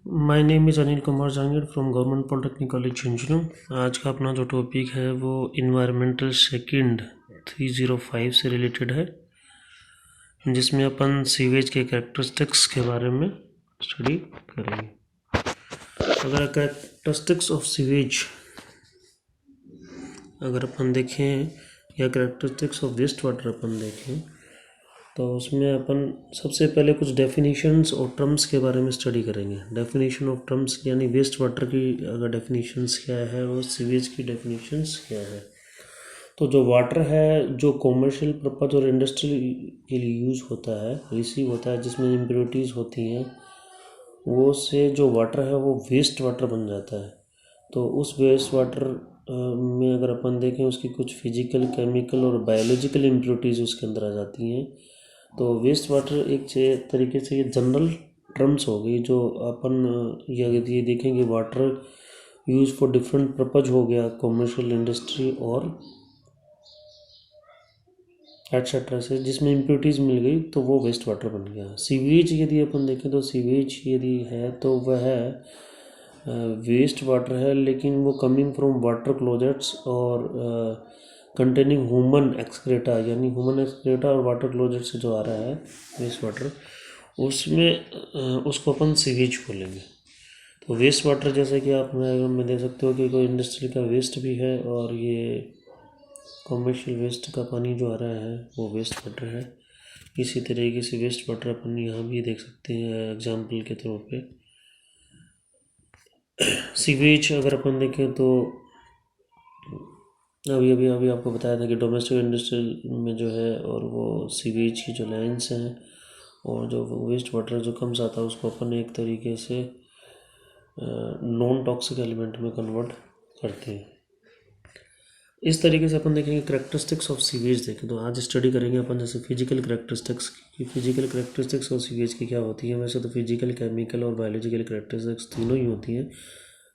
My name is Anil Kumar Jahangir from government polytechnic college Jhunjhunu. आज का अपना जो टॉपिक है वो इन्वायरमेंटल सेकंड 305 से रिलेटेड है, जिसमें अपन सीवेज के कैरेक्टरिस्टिक्स के बारे में स्टडी करेंगे। अगर कैरेक्टरिस्टिक्स ऑफ सीवेज अगर अपन देखें या कैरेक्टरिस्टिक्स ऑफ वेस्ट वाटर अपन देखें तो उसमें अपन सबसे पहले कुछ डेफिनेशंस और टर्म्स के बारे में स्टडी करेंगे। डेफिनेशन ऑफ टर्म्स यानी वेस्ट वाटर की अगर डेफिनेशंस क्या है और सीवेज की डेफिनेशंस क्या है। तो जो वाटर है जो कॉमर्शियल पर्पज और इंडस्ट्रियल के लिए यूज़ होता है, रिसीव होता है, जिसमें इम्प्योरिटीज़ होती हैं, वो से जो वाटर है वो वेस्ट वाटर बन जाता है। तो उस वेस्ट वाटर में अगर अपन देखें उसकी कुछ फिजिकल, केमिकल और बायोलॉजिकल इम्प्योरिटीज़ उसके अंदर आ जाती हैं। तो वेस्ट वाटर एक तरीके से ये जनरल टर्म्स हो गई जो अपन ये देखेंगे। Water use for different purpose हो गया, कॉमर्शियल, इंडस्ट्री और एट्सेट्रा से, जिसमें इम्प्योरिटीज़ मिल गई तो वो वेस्ट वाटर बन गया। सीवेज यदि अपन देखें तो सीवेज यदि है तो वह वेस्ट वाटर है, लेकिन वो कमिंग फ्रॉम वाटर क्लोजेट्स और कंटेनिंग ह्यूमन एक्सक्रेटा, यानी ह्यूमन एक्सक्रेटा और वाटर क्लोजेट से जो आ रहा है वेस्ट वाटर, उसमें उसको अपन सीवेज बोलेंगे। तो वेस्ट वाटर जैसे कि आप में दे सकते हो कि कोई इंडस्ट्री का वेस्ट भी है और ये कॉमर्शियल वेस्ट का पानी जो आ रहा है वो वेस्ट वाटर है। इसी तरीके से वेस्ट वाटर अपन यहाँ भी देख सकते हैं एग्जाम्पल के तौर पे। सीवेज अगर अपन देखें तो अभी आपको बताया था कि डोमेस्टिक इंडस्ट्रियल में जो है और वो सीवेज की जो लाइन्स हैं और जो वेस्ट वाटर जो कम्स आता है उसको अपन एक तरीके से नॉन टॉक्सिक एलिमेंट में कन्वर्ट करते हैं। इस तरीके से अपन देखेंगे करेक्टरिस्टिक्स ऑफ सीवेज। देखें तो आज स्टडी करेंगे अपन जैसे फिजिकल करेक्टरिस्टिक्स की। फिजिकल करेक्टरिस्टिक्स ऑफ सीवेज की क्या होती है। वैसे तो फिजिकल, केमिकल और बायोलॉजिकल करेक्टरिस्टिक्स तीनों ही होती हैं।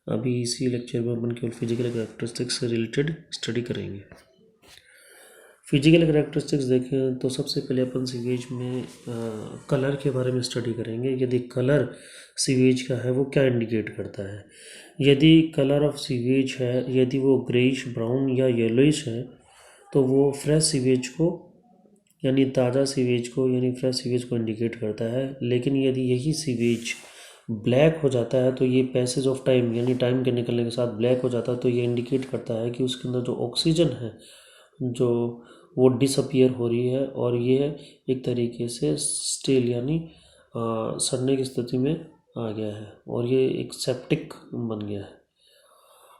अभी इसी लेक्चर में अपन केवल फिजिकल करेक्टरिस्टिक्स से रिलेटेड स्टडी करेंगे। फिजिकल करेक्टरिस्टिक्स देखें तो सबसे पहले अपन सीवेज में कलर के बारे में स्टडी करेंगे। यदि कलर सीवेज का है वो क्या इंडिकेट करता है। यदि कलर ऑफ सीवेज है, यदि वो ग्रेइश ब्राउन या येलोइश है तो वो फ्रेश सीवेज को यानी ताज़ा सीवेज को यानी फ्रेश सीवेज को इंडिकेट करता है। लेकिन यदि यही सीवेज ब्लैक हो जाता है तो ये पैसेज ऑफ टाइम यानी टाइम के निकलने के साथ ब्लैक हो जाता है, तो ये इंडिकेट करता है कि उसके अंदर जो ऑक्सीजन है जो वो डिसअपियर हो रही है और ये एक तरीके से स्टेल यानी सड़ने की स्थिति में आ गया है और ये एक सेप्टिक बन गया है।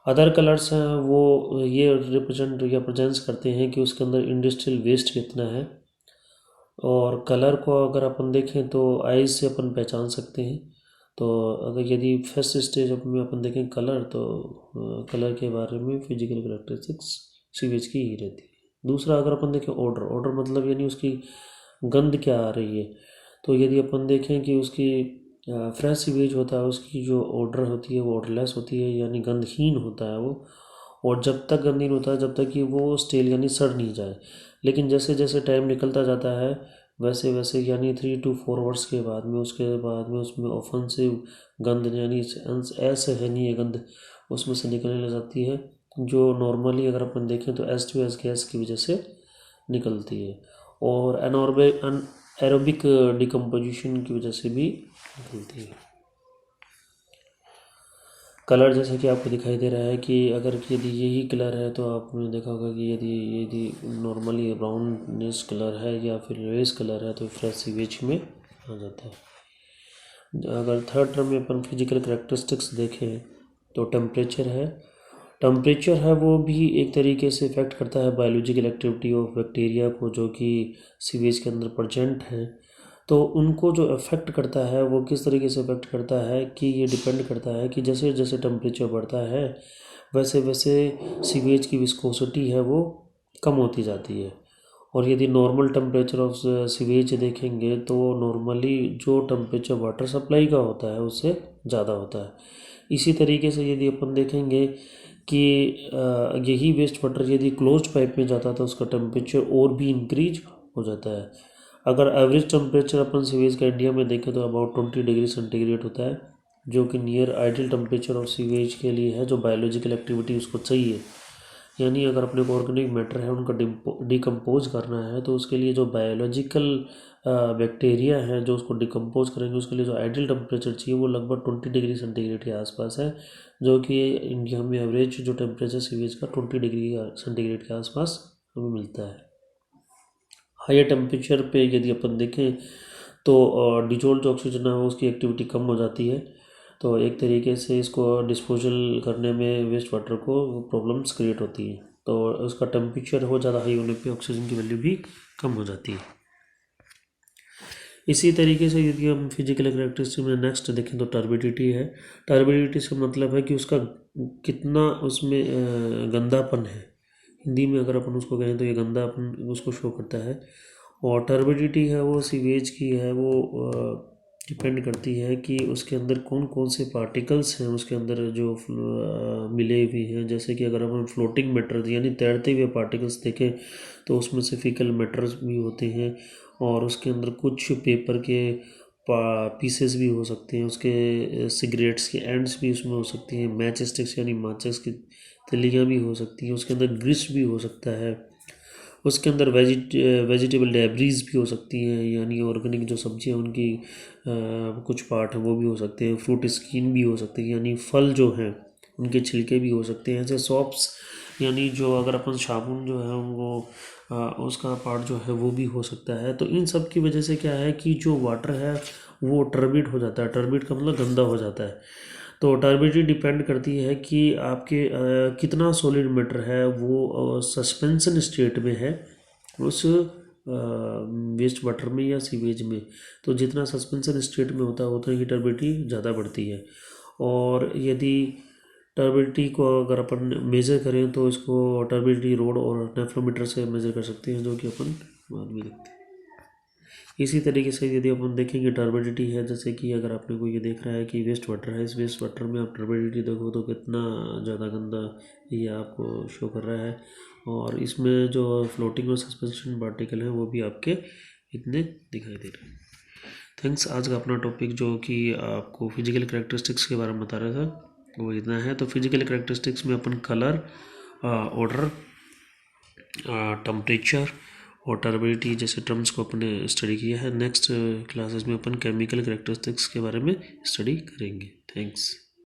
अदर कलर्स हैं वो ये रिप्रेजेंट या प्रेजेंस करते हैं कि उसके अंदर इंडस्ट्रियल वेस्ट कितना है। और कलर को अगर अपन देखें तो आइज से अपन पहचान सकते हैं। तो अगर यदि फर्स्ट स्टेज में अपन देखें कलर, तो कलर के बारे में फिजिकल करेक्टरिस्टिक्स सीवेज की ही रहती है। दूसरा अगर अपन देखें ऑर्डर मतलब यानी उसकी गंध क्या आ रही है। तो यदि अपन देखें कि उसकी फ्रेश सीवेज होता है उसकी जो ऑर्डर होती है वो ऑर्डरलेस होती है यानी गंधहीन होता है वो। और जब तक गंधहीन होता है जब तक कि वो स्टेल यानी सड़ नहीं जाए। लेकिन जैसे जैसे टाइम निकलता जाता है वैसे वैसे यानी 3 to 4 आवर्स के बाद में उसके बाद में उसमें ऑफेंसिव गंध यानी ऐसे है नहीं है गंध उसमें से निकलने लग जाती है, जो नॉर्मली अगर अपन देखें तो H2S गैस की वजह से निकलती है और एरोबिक डिकम्पोजिशन की वजह से भी निकलती है। कलर जैसे कि आपको दिखाई दे रहा है कि अगर यदि यही कलर है तो आपने देखा होगा कि यदि यदि नॉर्मली ब्राउनिश कलर है या फिर रेस कलर है तो फ्रेश सीवेज में आ जाता है। अगर थर्ड टर्म में अपन फिजिकल करेक्टरिस्टिक्स देखें तो टेम्परेचर है वो भी एक तरीके से इफ़ेक्ट करता है बायोलॉजिकल एक्टिविटी ऑफ बैक्टीरिया को जो कि सीवेज के अंदर प्रेजेंट हैं। तो उनको जो अफेक्ट करता है वो किस तरीके से अफेक्ट करता है कि ये डिपेंड करता है कि जैसे जैसे टेम्परेचर बढ़ता है वैसे वैसे सीवेज की विस्कोसिटी है वो कम होती जाती है। और यदि नॉर्मल टेम्परेचर ऑफ सीवेज देखेंगे तो नॉर्मली जो टेम्परेचर वाटर सप्लाई का होता है उससे ज़्यादा होता है। इसी तरीके से यदि अपन देखेंगे कि यही वेस्ट वाटर यदि क्लोज्ड पाइप में जाता है तो उसका टेम्परेचर और भी इंक्रीज हो जाता है। अगर एवरेज टेम्परेचर अपन सीवेज का इंडिया में देखें तो अबाउट 20 डिग्री सेंटीग्रेड होता है, जो कि near ideal temperature of sewage के लिए है, जो बायोलॉजिकल एक्टिविटी उसको चाहिए। यानी अगर अपने को ऑर्गेनिक मैटर है उनका डिकम्पोज करना है तो उसके लिए जो बायोलॉजिकल बैक्टीरिया हैं जो उसको डिकम्पोज करेंगे, उसके लिए जो आइडियल टेम्परेचर चाहिए वो लगभग 20 डिग्री सेंटीग्रेड के आसपास है, जो कि इंडिया में एवरेज जो टेम्परेचर सीवेज का 20 डिग्री सेंटीग्रेड के आसपास हमें मिलता है। हायर टेम्परेचर पे यदि अपन देखें तो डिजोल्व जो ऑक्सीजन है उसकी एक्टिविटी कम हो जाती है, तो एक तरीके से इसको डिस्पोजल करने में वेस्ट वाटर को प्रॉब्लम्स क्रिएट होती है, तो उसका टेम्परेचर हो ज़्यादा हाई होने पे ऑक्सीजन की वैल्यू भी कम हो जाती है। इसी तरीके से यदि हम फिजिकल करेक्टरिस्टिक में नेक्स्ट देखें तो टर्बिडिटी है। टर्बिडिटी से मतलब है कि उसका कितना उसमें गंदापन है, हिंदी में अगर अपन उसको कहें तो ये गंदापन उसको शो करता है। और टर्बिडिटी है वो सीवेज की है वो डिपेंड करती है कि उसके अंदर कौन कौन से पार्टिकल्स हैं उसके अंदर जो मिले हुए हैं। जैसे कि अगर हम फ्लोटिंग मैटर यानी तैरते हुए पार्टिकल्स देखें तो उसमें से फीकल मैटर्स भी होते हैं, और उसके अंदर कुछ पेपर के पीसेस भी हो सकते हैं, उसके सिगरेट्स के एंड्स भी उसमें हो सकती हैं, मैच स्टिक्स यानी माचिस की तिल्लियाँ भी हो सकती हैं, उसके अंदर ग्रिस भी हो सकता है, उसके अंदर वेजिटेबल डेब्रीज भी हो सकती हैं यानी ऑर्गेनिक जो सब्जियां उनकी कुछ पार्ट हैं वो भी हो सकते हैं, फ्रूट स्किन भी हो सकती है यानी फल जो हैं उनके छिलके भी हो सकते हैं, ऐसे सॉप्स यानी जो अगर अपन साबुन जो है वो उसका पार्ट जो है वो भी हो सकता है। तो इन सब की वजह से क्या है कि जो वाटर है वो टर्बिड हो जाता है, टर्बिड का मतलब गंदा हो जाता है। तो टर्बिडिटी डिपेंड करती है कि आपके कितना सॉलिड मैटर है वो सस्पेंशन स्टेट में है उस वेस्ट वाटर में या सीवेज में। तो जितना सस्पेंशन स्टेट में होता है उतना ही टर्बिडिटी ज़्यादा बढ़ती है। और यदि टर्बिडिटी को अगर अपन मेज़र करें तो इसको टर्बिडिटी रोड और नेफ्रोमीटर से मेज़र कर सकते हैं, जो कि अपन बाद में देखते हैं। इसी तरीके से यदि अपन देखेंगे टर्बिडिटी है, जैसे कि अगर आपने को ये देख रहा है कि वेस्ट वाटर है, इस वेस्ट वाटर में आप टर्बिडिटी देखो तो कितना ज़्यादा गंदा ये आपको शो कर रहा है, और इसमें जो फ्लोटिंग और सस्पेंशन पार्टिकल हैं वो भी आपके इतने दिखाई दे रहे हैं। थैंक्स। आज का अपना टॉपिक जो कि आपको फिजिकल करेक्टरिस्टिक्स के बारे में बता रहा था वो इतना है। तो फिजिकल करेक्टरिस्टिक्स में अपन कलर, ऑर्डर, टेम्परेचर और टर्बिडिटी जैसे टर्म्स को अपने स्टडी किया है। नेक्स्ट क्लासेस में अपन केमिकल करेक्टरिस्टिक्स के बारे में स्टडी करेंगे। थैंक्स।